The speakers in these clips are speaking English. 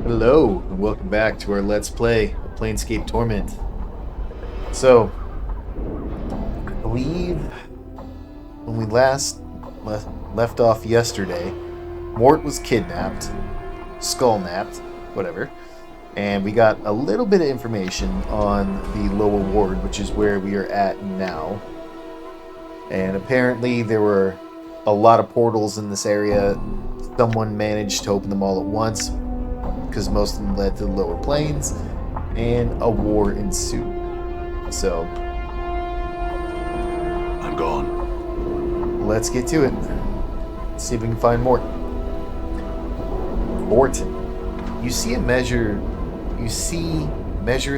Hello, and welcome back to our Let's Play of Planescape Torment. So, I believe when we left off yesterday, Mort was kidnapped, skull-napped, whatever, and we got a little bit of information on the lower ward, which is where we are at now. And apparently there were a lot of portals in this area. Someone managed to open them all at once, because most of them led to the lower planes, and a war ensued. So, I'm gone. let's get to it. See if we can find more. Vorten. You see Measure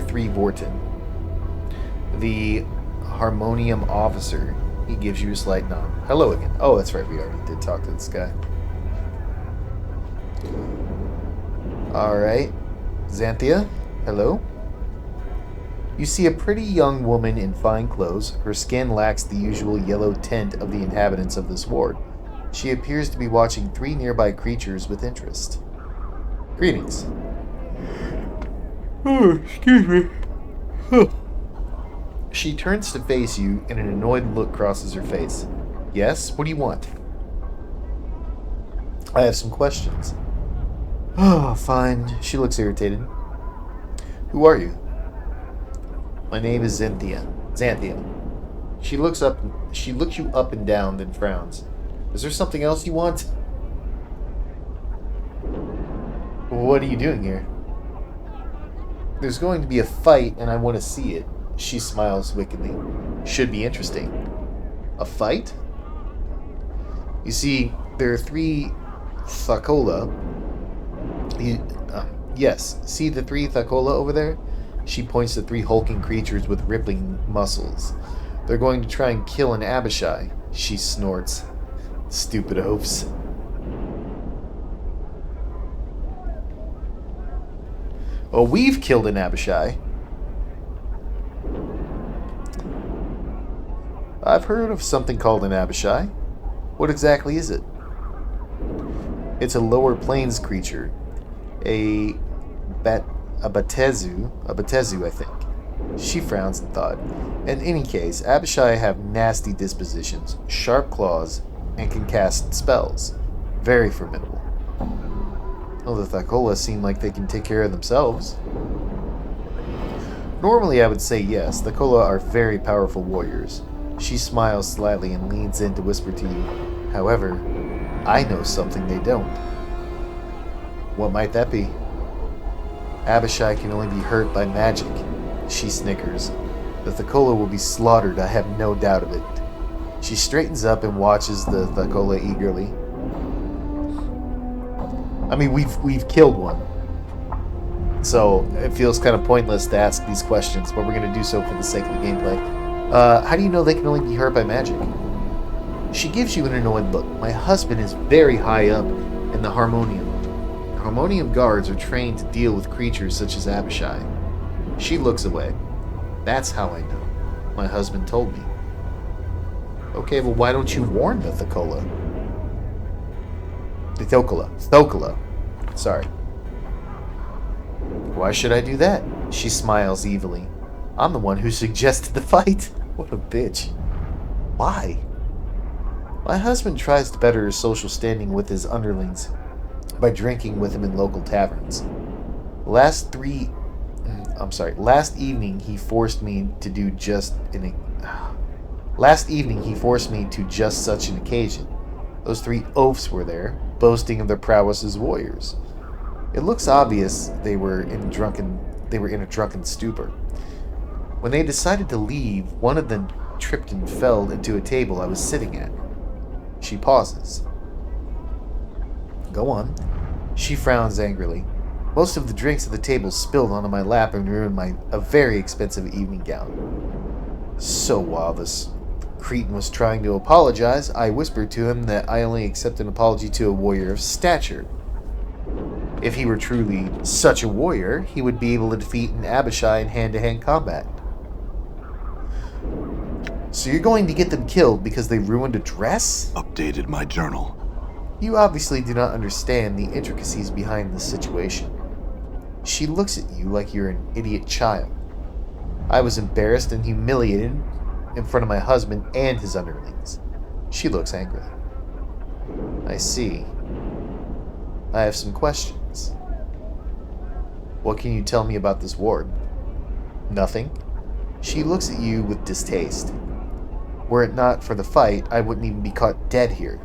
3 Vorten. The Harmonium officer. He gives you a slight nod. Hello again. Oh, that's right, we already did talk to this guy. Alright. Xanthia, hello. You see a pretty young woman in fine clothes. Her skin lacks the usual yellow tint of the inhabitants of this ward. She appears to be watching 3 nearby creatures with interest. Greetings. Oh, excuse me. She turns to face you, and an annoyed look crosses her face. Yes? What do you want? I have some questions. Oh, fine. She looks irritated. Who are you? My name is Xanthia. She looks you up and down, then frowns. Is there something else you want? What are you doing here? There's going to be a fight, and I want to see it. She smiles wickedly. Should be interesting. A fight? You see, there are 3 Thakola. Yes, see the 3 Thakola over there? She points to 3 hulking creatures with rippling muscles. They're going to try and kill an Abishai. She snorts. Stupid oafs. Oh, we've killed an Abishai. I've heard of something called an Abishai. What exactly is it? It's a lower plains creature. A Batezu, I think. She frowns in thought. In any case, Abishai have nasty dispositions, sharp claws, and can cast spells. Very formidable. Well, the Thakola seem like they can take care of themselves. Normally I would say yes, Thakola are very powerful warriors. She smiles slightly and leans in to whisper to you. However, I know something they don't. What might that be? Abishai can only be hurt by magic. She snickers. The Thakola will be slaughtered, I have no doubt of it. She straightens up and watches the Thakola eagerly. I mean, we've killed one. So, it feels kind of pointless to ask these questions, but we're going to do so for the sake of the gameplay. How do you know they can only be hurt by magic? She gives you an annoyed look. My husband is very high up in the Harmonium. Harmonium guards are trained to deal with creatures such as Abishai. She looks away. That's how I know. My husband told me. Okay, well, why don't you warn the Thakola? The Thakola. Sorry. Why should I do that? She smiles evilly. I'm the one who suggested the fight. What a bitch. Why? My husband tries to better his social standing with his underlings by drinking with him in local taverns. Last evening he forced me to just such an occasion. Those 3 oafs were there, boasting of their prowess as warriors. It looks obvious they were in a drunken stupor. When they decided to leave, one of them tripped and fell into a table I was sitting at. She pauses. Go on. She frowns angrily. Most of the drinks at the table spilled onto my lap and ruined a very expensive evening gown. So while this Cretan was trying to apologize, I whispered to him that I only accept an apology to a warrior of stature. If he were truly such a warrior, he would be able to defeat an Abishai in hand-to-hand combat. So you're going to get them killed because they ruined a dress? Updated my journal. You obviously do not understand the intricacies behind this situation. She looks at you like you're an idiot child. I was embarrassed and humiliated in front of my husband and his underlings. She looks angry. I see. I have some questions. What can you tell me about this ward? Nothing. She looks at you with distaste. Were it not for the fight, I wouldn't even be caught dead here.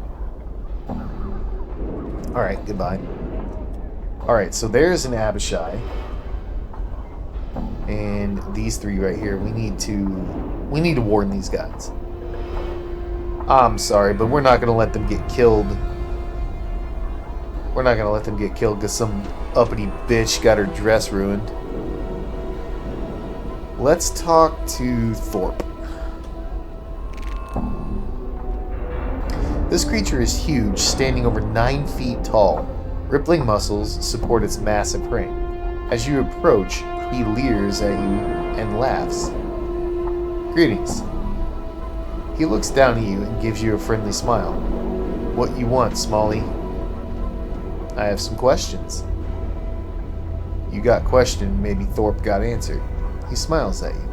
Alright, goodbye. Alright, so there's an Abishai. And these three right here, we need to warn these guys. I'm sorry, but we're not going to let them get killed. We're not going to let them get killed because some uppity bitch got her dress ruined. Let's talk to Thorpe. This creature is huge, standing over 9 feet tall. Rippling muscles support its massive frame. As you approach, he leers at you and laughs. Greetings. He looks down at you and gives you a friendly smile. What you want, Smalley? I have some questions. You got questioned, maybe Thorpe got answered. He smiles at you.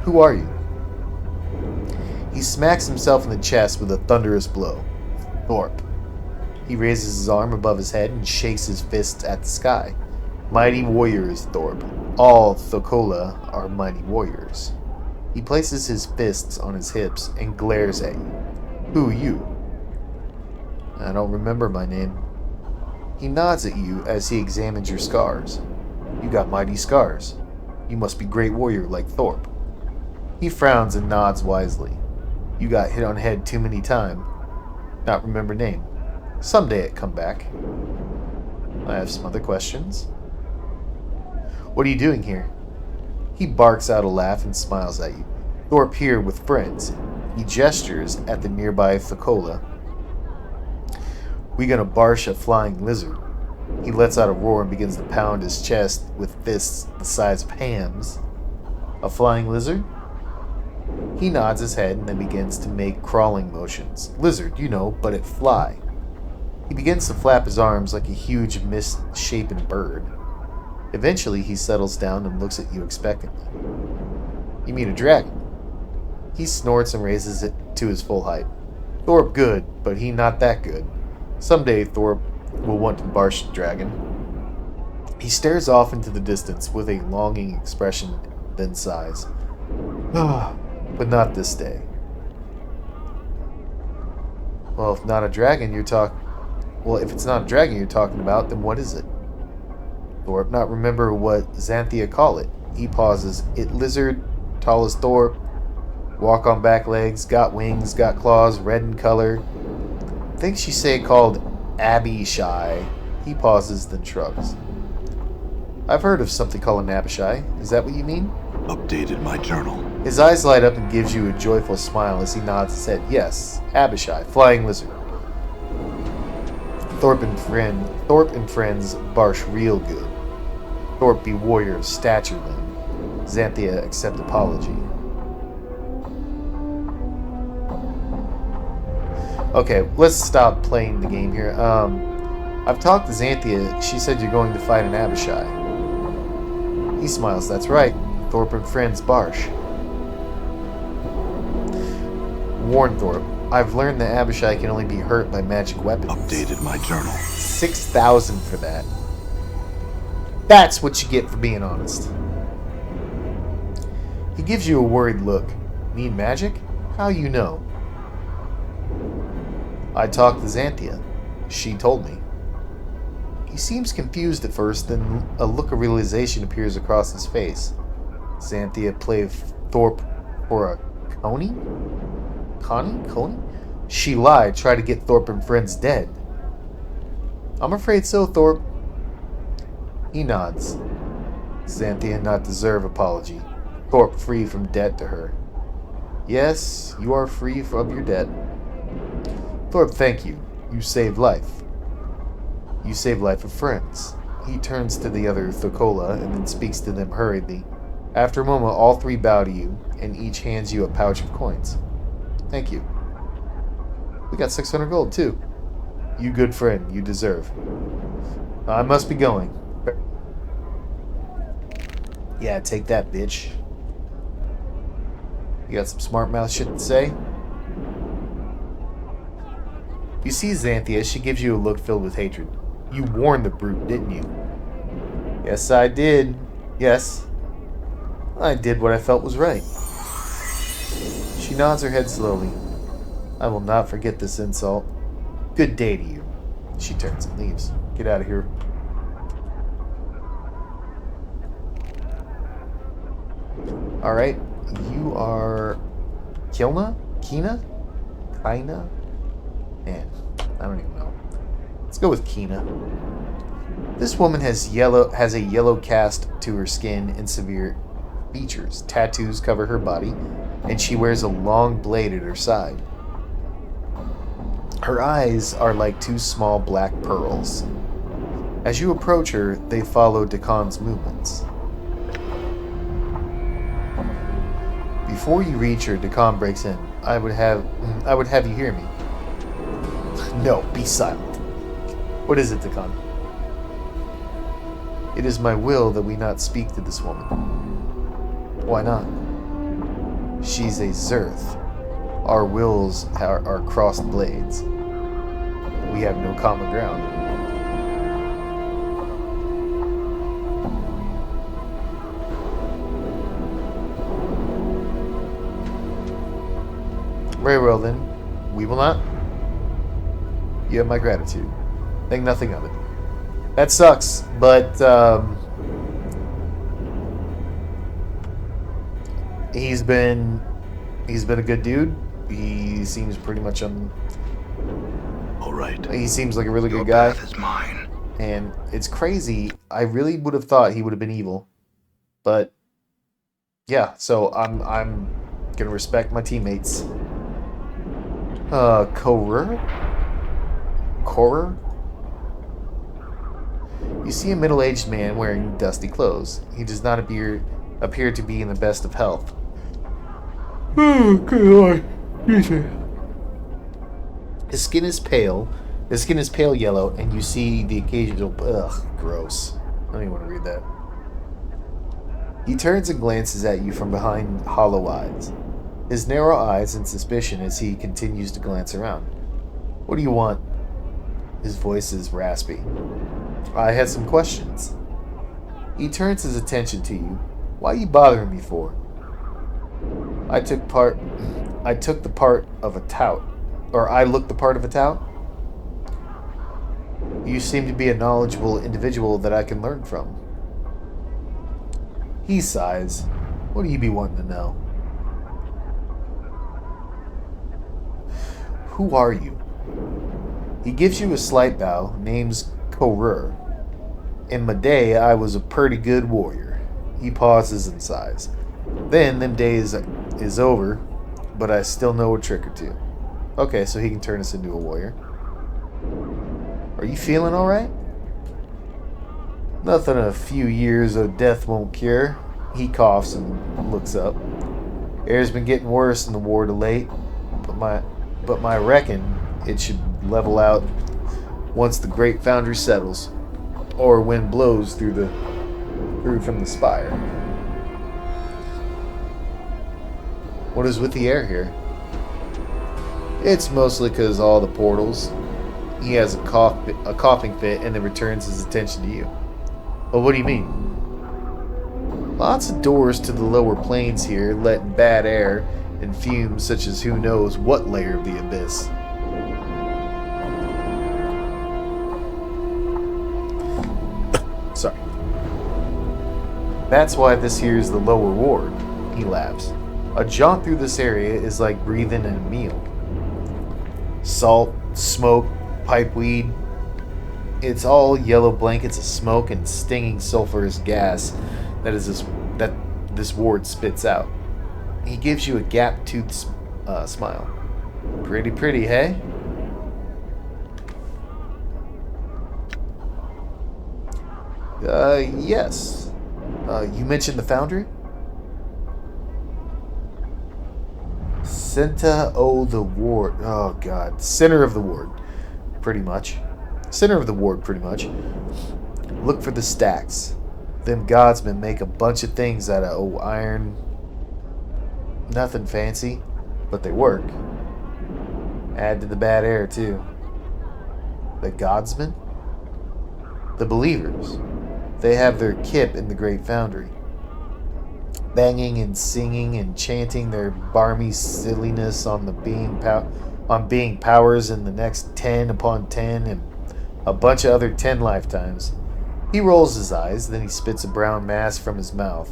Who are you? He smacks himself in the chest with a thunderous blow. Thorpe. He raises his arm above his head and shakes his fists at the sky. Mighty warriors, Thorpe. All Thokola are mighty warriors. He places his fists on his hips and glares at you. Who you? I don't remember my name. He nods at you as he examines your scars. You got mighty scars. You must be great warrior like Thorpe. He frowns and nods wisely. You got hit on head too many times. Not remember name. Someday it come back. I have some other questions. What are you doing here? He barks out a laugh and smiles at you. Thorpe here with friends. He gestures at the nearby Thokola. We gonna barsh a flying lizard. He lets out a roar and begins to pound his chest with fists the size of hams. A flying lizard? He nods his head and then begins to make crawling motions. Lizard, you know, but it fly. He begins to flap his arms like a huge misshapen bird. Eventually, he settles down and looks at you expectantly. You mean a dragon? He snorts and raises it to his full height. Thorpe good, but he not that good. Someday Thorpe will want to barsh the dragon. He stares off into the distance with a longing expression, then sighs. But not this day. Well, if not a dragon you're if it's not a dragon you're talking about, then what is it? Thorpe not remember what Xanthia call it. He pauses. It lizard, tall as Thorpe, walk on back legs, got wings, got claws, red in color. Think she say called Abishai. He pauses, then shrugs. I've heard of something called an Abishai. Is that what you mean? Updated my journal. His eyes light up and gives you a joyful smile as he nods his head. Yes, Abishai, flying lizard. Thorpe and friends barsh real good. Thorpe be warrior, stature then. Xanthia accept apology. Okay, let's stop playing the game here. I've talked to Xanthia. She said you're going to fight an Abishai. He smiles. That's right. Thorpe and friends barsh. Warn Thorpe. I've learned that Abishai can only be hurt by magic weapons. Updated my journal. 6,000 for that. That's what you get for being honest. He gives you a worried look. Need magic? How you know? I talked to Xanthia. She told me. He seems confused at first, then a look of realization appears across his face. Xanthia played Thorpe for a Coney? Coney? She lied, tried to get Thorpe and friends dead. I'm afraid so, Thorpe. He nods. Xanthia not deserve apology. Thorpe free from debt to her. Yes, you are free from your debt. Thorpe, thank you. You saved life. You saved life of friends. He turns to the other Thokola and then speaks to them hurriedly. After a moment, all three bow to you, and each hands you a pouch of coins. Thank you. We got 600 gold, too. You good friend, you deserve. I must be going. Yeah, take that, bitch. You got some smart mouth shit to say? You see Xanthia, she gives you a look filled with hatred. You warned the brute, didn't you? Yes, I did. Yes. I did what I felt was right. She nods her head slowly. I will not forget this insult. Good day to you. She turns and leaves. Get out of here. Alright. You are... Kilna? Kina? Kaina? Man, I don't even know. Let's go with Kina. This woman has a yellow cast to her skin and severe features. Tattoos cover her body, and she wears a long blade at her side. Her eyes are like two small black pearls. As you approach her, they follow Dakon's movements. Before you reach her, Dakon breaks in. I would have you hear me. No, be silent. What is it, Dakon? It is my will that we not speak to this woman. Why not? She's a Zerth. Our wills are crossed blades. We have no common ground. Very well then. We will not. You have my gratitude. Think nothing of it. That sucks, but he's been a good dude. He seems pretty much All right. he seems like a really Your good guy. path is mine. And it's crazy. I really would have thought he would have been evil. But yeah, so I'm gonna respect my teammates. Korer? You see a middle-aged man wearing dusty clothes. He does not appear to be in the best of health. Oh, good lord. His skin is pale yellow, and you see the occasional... Ugh, gross. I don't even want to read that. He turns and glances at you from behind hollow eyes. His narrow eyes in suspicion as he continues to glance around. What do you want? His voice is raspy. I had some questions. He turns his attention to you. Why are you bothering me for? I took the part of a tout. Or I look the part of a tout? You seem to be a knowledgeable individual that I can learn from. He sighs. What do you be wanting to know? Who are you? He gives you a slight bow. Name's Korer. In my day, I was a pretty good warrior. He pauses and sighs. Then, them days is over, but I still know a trick or two. Okay, so he can turn us into a warrior. Are you feeling alright? Nothing a few years of death won't cure. He coughs and looks up. Air's been getting worse in the war to late, but my reckon it should level out once the great foundry settles, or wind blows through from the spire. What is with the air here? It's mostly because all the portals. He has a coughing fit and then returns his attention to you. Well, what do you mean? Lots of doors to the lower planes here, letting bad air and fumes such as who knows what layer of the abyss. Sorry. That's why this here's the lower ward. He laughs. A jaunt through this area is like breathing in a meal. Salt, smoke, pipe weed. It's all yellow blankets of smoke and stinging sulfurous gas that this ward spits out. He gives you a gap-toothed smile. Pretty, hey? Yes. You mentioned the foundry? Center of the ward. Oh, God. Center of the ward. Pretty much. Center of the ward, pretty much. Look for the stacks. Them godsmen make a bunch of things out of old iron. Nothing fancy, but they work. Add to the bad air, too. The godsmen? The believers. They have their kip in the great foundry. Banging and singing and chanting their barmy silliness on the being powers in the next 10 upon 10 and a bunch of other 10 lifetimes. He rolls his eyes, then he spits a brown mass from his mouth.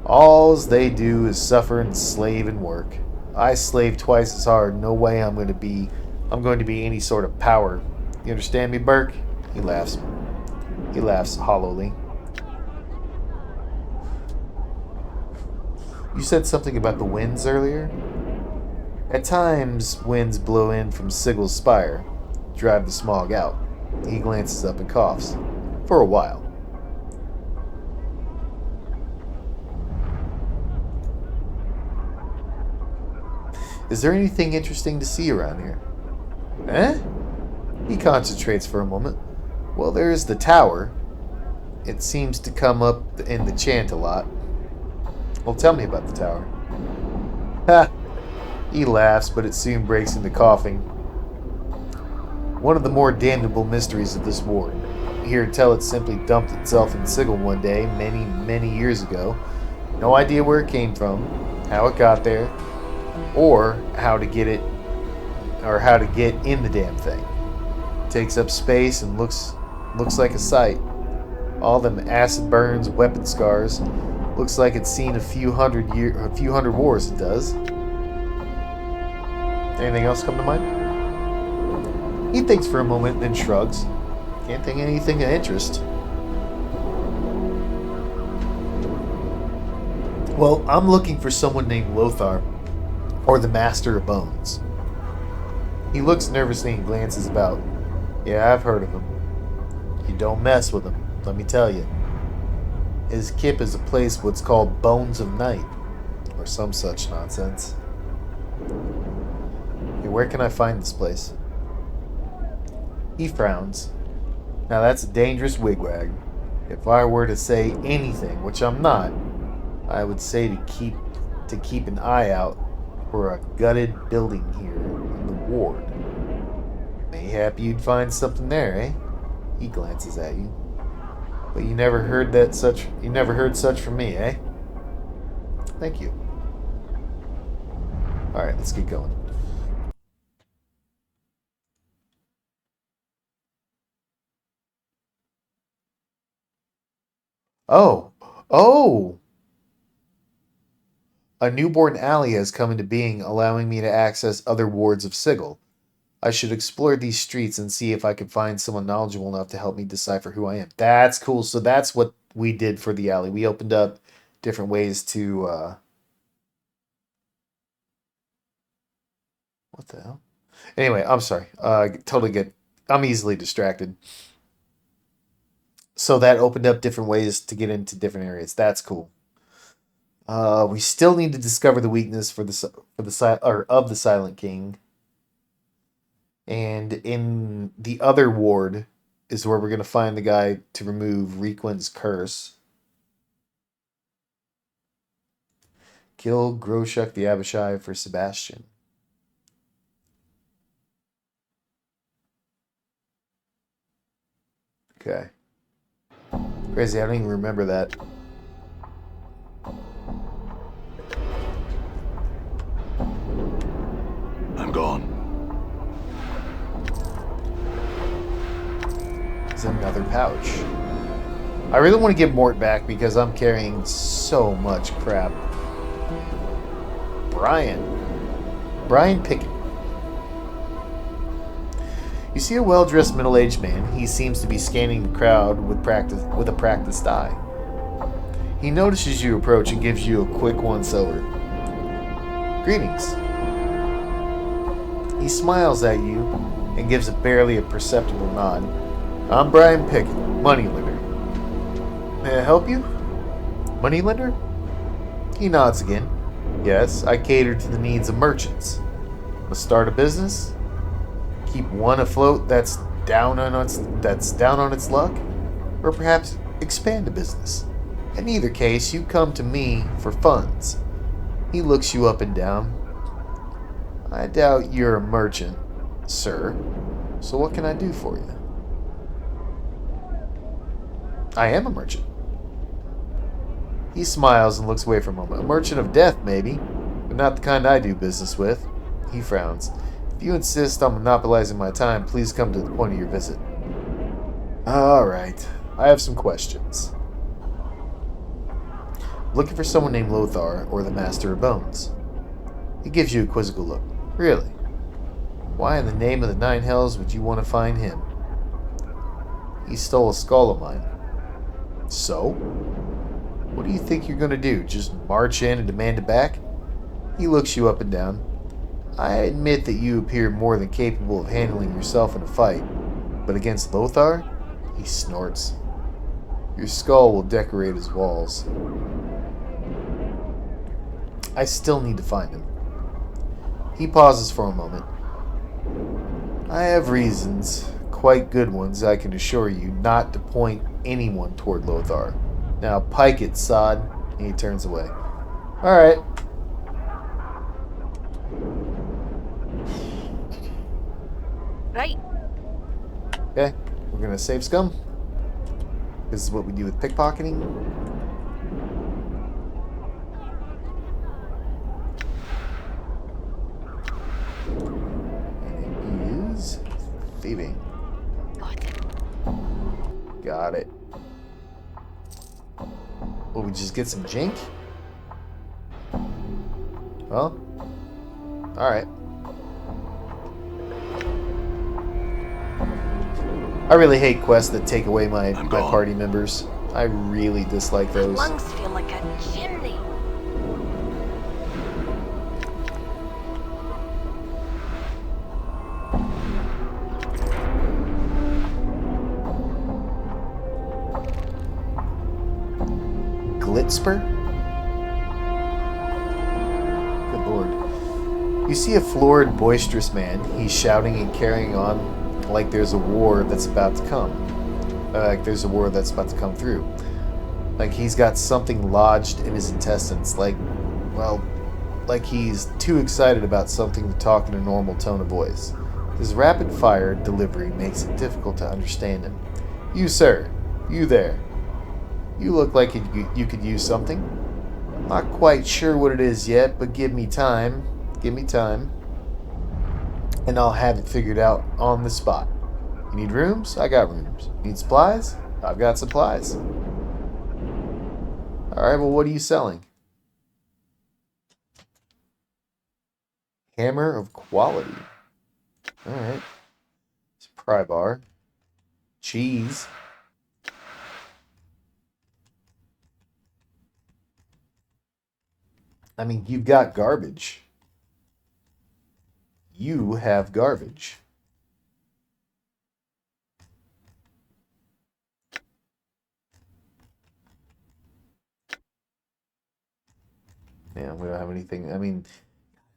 Alls they do is suffer and slave and work. I slave twice as hard. No way I'm going to be any sort of power. You understand me, Burke? He laughs. He laughs hollowly. You said something about the winds earlier? At times, winds blow in from Sigel's spire, drive the smog out. He glances up and coughs. For a while. Is there anything interesting to see around here? Eh? He concentrates for a moment. Well, there's the tower. It seems to come up in the chant a lot. Well, tell me about the tower. Ha! He laughs, but it soon breaks into coughing. One of the more damnable mysteries of this war. Hear tell it simply dumped itself in Sigil one day, many, many years ago. No idea where it came from, how it got there, or how to get it, or how to get in the damn thing. Takes up space and looks like a sight. All them acid burns, weapon scars. Looks like it's seen a few hundred wars. It does. Anything else come to mind? He thinks for a moment, then shrugs. Can't think of anything of interest. Well, I'm looking for someone named Lothar, or the Master of Bones. He looks nervously and glances about. Yeah, I've heard of him. You don't mess with him, let me tell you. His kip is a place what's called Bones of Night, or some such nonsense. Hey, where can I find this place? He frowns. Now that's a dangerous wigwag. If I were to say anything, which I'm not, I would say to keep an eye out for a gutted building here in the ward. Mayhap you'd find something there, eh? He glances at you. But you never heard such from me, eh? Thank you. Alright, let's get going. Oh! Oh! A newborn alley has come into being, allowing me to access other wards of Sigil. I should explore these streets and see if I can find someone knowledgeable enough to help me decipher who I am. That's cool. So that's what we did for the alley. We opened up different ways to... What the hell? Anyway, I'm sorry. I'm easily distracted. So that opened up different ways to get into different areas. That's cool. We still need to discover the weakness of the Silent King. And in the other ward is where we're going to find the guy to remove Requin's curse. Kill Groshuk the Abishai for Sebastian. Okay. Crazy, I don't even remember that. I'm gone. Is another pouch. I really want to get Mort back because I'm carrying so much crap. Brian Pickett. You see a well-dressed middle-aged man. He seems to be scanning the crowd with a practiced eye. He notices you approach and gives you a quick once-over. Greetings. He smiles at you and gives a barely perceptible nod. I'm Brian Pickett, moneylender. May I help you? Moneylender? He nods again. Yes, I cater to the needs of merchants. Let's start a business? Keep one afloat, that's that's down on its luck, or perhaps expand a business. In either case, you come to me for funds. He looks you up and down. I doubt you're a merchant, sir. So what can I do for you? I am a merchant. He smiles and looks away for a moment. A merchant of death, maybe, but not the kind I do business with. He frowns. If you insist on monopolizing my time, please come to the point of your visit. Alright, I have some questions. Looking for someone named Lothar or the Master of Bones. He gives you a quizzical look. Really? Why in the name of the nine hells would you want to find him? He stole a skull of mine. So? What do you think you're going to do? Just march in and demand it back? He looks you up and down. I admit that you appear more than capable of handling yourself in a fight, but against Lothar? He snorts. Your skull will decorate his walls. I still need to find him. He pauses for a moment. I have reasons, quite good ones, I can assure you, not to point anyone toward Lothar. Now pike it, sod. And he turns away. Alright. Right. Okay, we're gonna save scum. This is what we do with pickpocketing. And it is thieving. Got it. Will we just get some jink? Well, alright. I really hate quests that take away my party members. I really dislike My those. lungs feel like a chimney. Glitzper? Good lord. You see a florid, boisterous man. He's shouting and carrying on like there's a war that's about to come. Like there's a war that's about to come through. Like he's got something lodged in his intestines. Like he's too excited about something to talk in a normal tone of voice. His rapid-fire delivery makes it difficult to understand him. You, sir. You there. You look like you could use something. Not quite sure what it is yet, but give me time. Give me time. And I'll have it figured out on the spot. You need rooms? I got rooms. You need supplies? I've got supplies. Alright, well, what are you selling? Hammer of quality. Alright. It's a pry bar. Cheese. I mean, you've got garbage. You have garbage. Yeah, we don't have anything. I mean,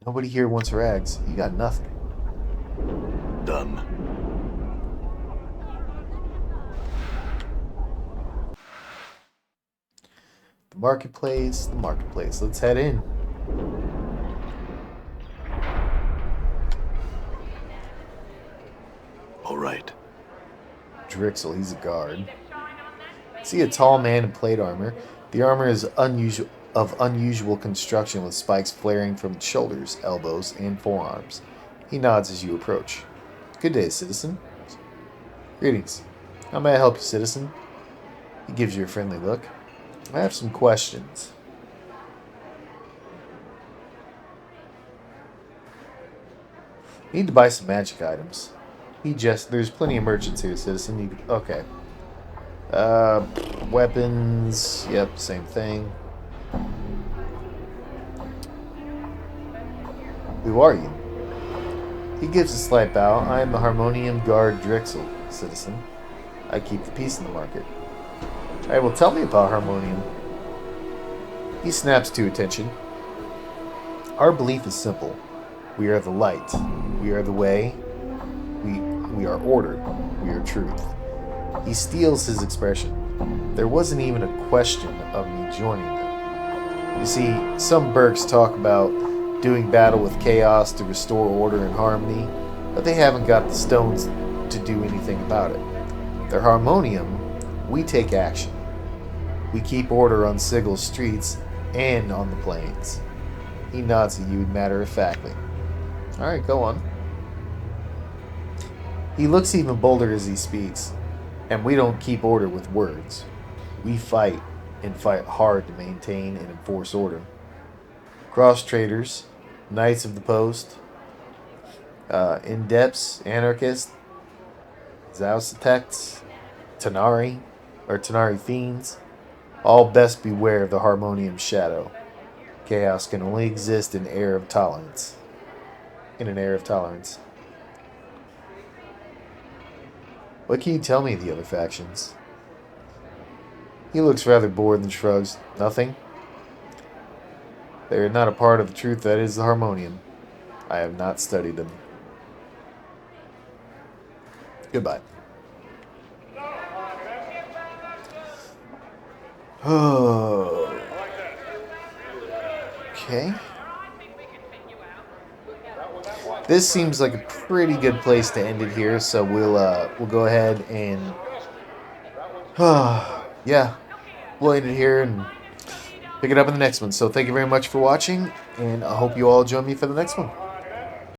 nobody here wants rags. You got nothing. Done. The marketplace, the marketplace. Let's head in. All right. Drixel, he's a guard. See a tall man in plate armor. The armor is unusual construction with spikes flaring from its shoulders, elbows, and forearms. He nods as you approach. Good day, citizen. Greetings. How may I help you, citizen? He gives you a friendly look. I have some questions. Need to buy some magic items. There's plenty of merchants here, citizen. Okay. Weapons. Yep, same thing. Who are you? He gives a slight bow. I am the Harmonium Guard Drixel, citizen. I keep the peace in the market. Alright, well, tell me about Harmonium. He snaps to attention. Our belief is simple. We are the light. We are the way. We are ordered. we are truth. He steals his expression. There wasn't even a question of me joining them. You see, some Burks talk about doing battle with chaos to restore order and harmony, but they haven't got the stones to do anything about it. Their harmonium, we take action. We keep order on Sigel's streets and on the plains. He nods at you matter-of-factly. Alright, go on. He looks even bolder as he speaks, and we don't keep order with words. We fight, and fight hard to maintain and enforce order. Cross-traders, Knights of the Post, Indepts, Anarchists, Zausatects, Tanari Fiends, all best beware of the Harmonium shadow. Chaos can only exist in an air of tolerance. What can you tell me of the other factions? He looks rather bored and shrugs. Nothing? They are not a part of the truth that is the Harmonium. I have not studied them. Goodbye. Oh. Okay. This seems like a pretty good place to end it here, so we'll go ahead and yeah, we'll end it here and pick it up in the next one. So thank you very much for watching, and I hope you all join me for the next one.